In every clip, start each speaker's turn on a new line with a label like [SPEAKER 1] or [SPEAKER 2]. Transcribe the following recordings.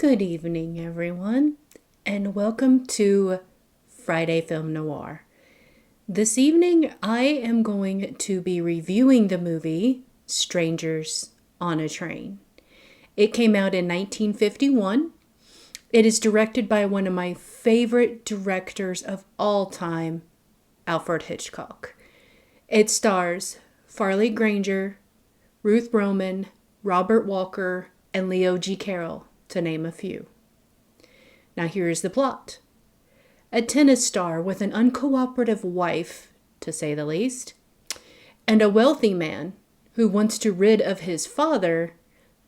[SPEAKER 1] Good evening, everyone, and welcome to Friday Film Noir. This evening, I am going to be reviewing the movie Strangers on a Train. It came out in 1951. It is directed by one of my favorite directors of all time, Alfred Hitchcock. It stars Farley Granger, Ruth Roman, Robert Walker, and Leo G. Carroll, to name a few. Now here is the plot. A tennis star with an uncooperative wife, to say the least, and a wealthy man who wants to rid of his father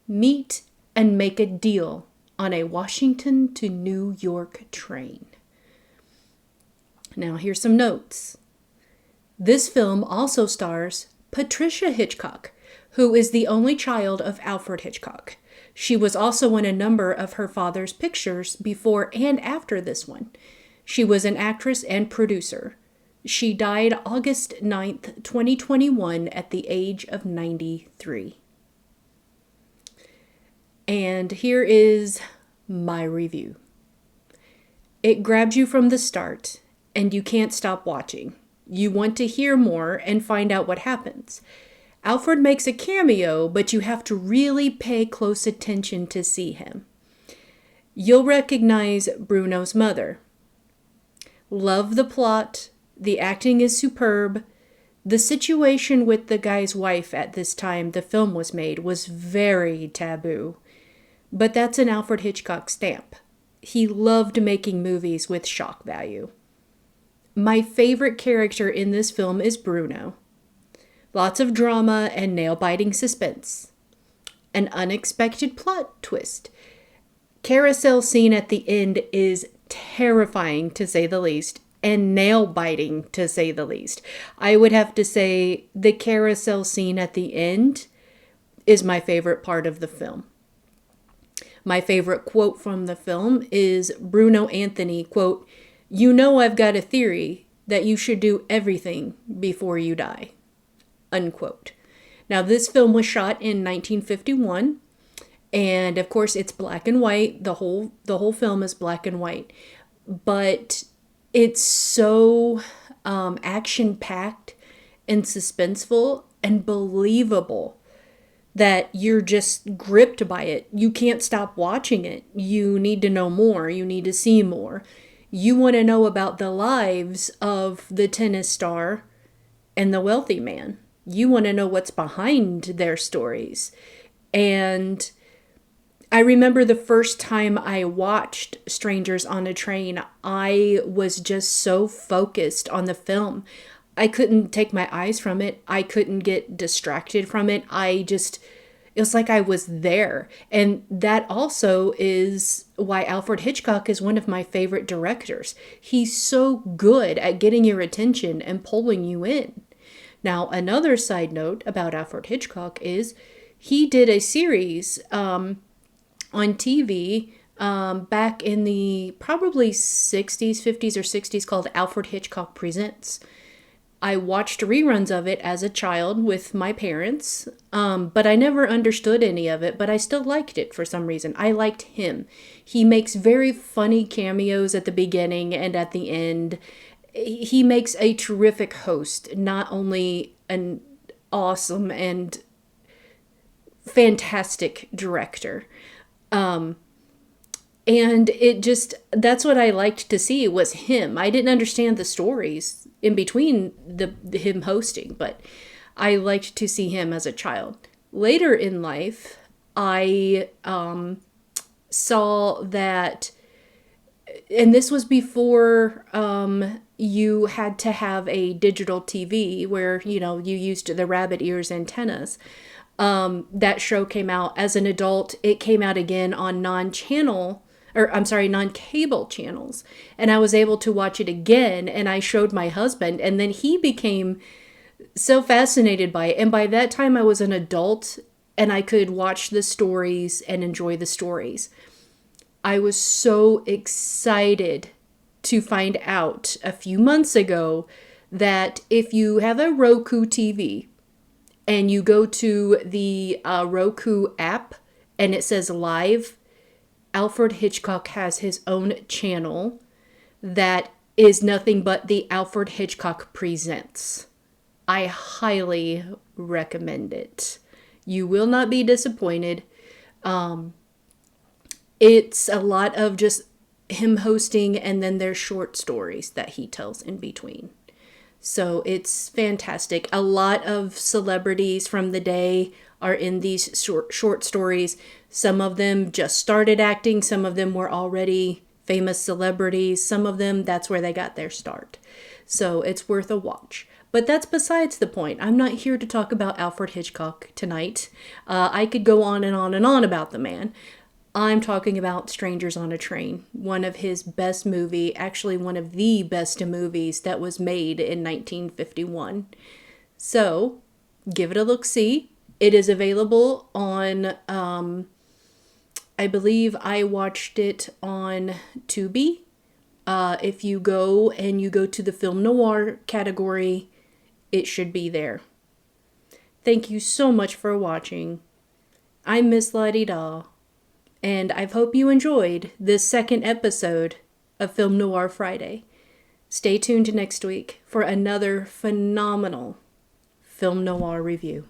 [SPEAKER 1] meet and make a deal on a Washington to New York train. Now here's some notes. This film also stars Patricia Hitchcock, who is the only child of Alfred Hitchcock. She was also in a number of her father's pictures before and after this one. She was an actress and producer. She died August 9th, 2021 at the age of 93. And here is my review. It grabs you from the start, and you can't stop watching. You want to hear more and find out what happens. Alfred makes a cameo, but you have to really pay close attention to see him. You'll recognize Bruno's mother. Love the plot. The acting is superb. The situation with the guy's wife at this time the film was made was very taboo. But that's an Alfred Hitchcock stamp. He loved making movies with shock value. My favorite character in this film is Bruno. Lots of drama and nail-biting suspense. An unexpected plot twist. Carousel scene at the end is terrifying, to say the least, and nail-biting, to say the least. I would have to say the carousel scene at the end is my favorite part of the film. My favorite quote from the film is Bruno Anthony, quote, "You know I've got a theory that you should do everything before you die." Unquote. Now, this film was shot in 1951, and of course, it's black and white. The whole film is black and white, but it's so action-packed and suspenseful and believable that you're just gripped by it. You can't stop watching it. You need to know more. You need to see more. You want to know about the lives of the tennis star and the wealthy man. You want to know what's behind their stories. And I remember the first time I watched Strangers on a Train, I was just so focused on the film. I couldn't take my eyes from it. I couldn't get distracted from it. It was like I was there. And that also is why Alfred Hitchcock is one of my favorite directors. He's so good at getting your attention and pulling you in. Now, another side note about Alfred Hitchcock is he did a series on TV back in the probably 60s, 50s or 60s called Alfred Hitchcock Presents. I watched reruns of it as a child with my parents, but I never understood any of it, but I still liked it for some reason. I liked him. He makes very funny cameos at the beginning and at the end. He makes a terrific host, not only an awesome and fantastic director. And that's what I liked to see was him. I didn't understand the stories in between him hosting, but I liked to see him as a child. Later in life, I saw that, and this was before you had to have a digital TV where, you used the rabbit ears antennas. That show came out as an adult. It came out again on non-cable channels. And I was able to watch it again, and I showed my husband, and then he became so fascinated by it. And by that time I was an adult and I could watch the stories and enjoy the stories. I was so excited to find out a few months ago that if you have a Roku TV and you go to the Roku app and it says live, Alfred Hitchcock has his own channel that is nothing but the Alfred Hitchcock Presents. I highly recommend it. You will not be disappointed. It's a lot of just him hosting, and then there's short stories that he tells in between. So it's fantastic. A lot of celebrities from the day are in these short stories. Some of them just started acting. Some of them were already famous celebrities. Some of them, that's where they got their start. So it's worth a watch. But that's besides the point. I'm not here to talk about Alfred Hitchcock tonight. I could go on and on and on about the man. I'm talking about Strangers on a Train, one of his best movie, actually one of the best movies that was made in 1951. So, give it a look-see. It is available on, I believe I watched it on Tubi. If you go to the film noir category, it should be there. Thank you so much for watching. I'm Miss La-Di-Da. And I hope you enjoyed this second episode of Film Noir Friday. Stay tuned next week for another phenomenal film noir review.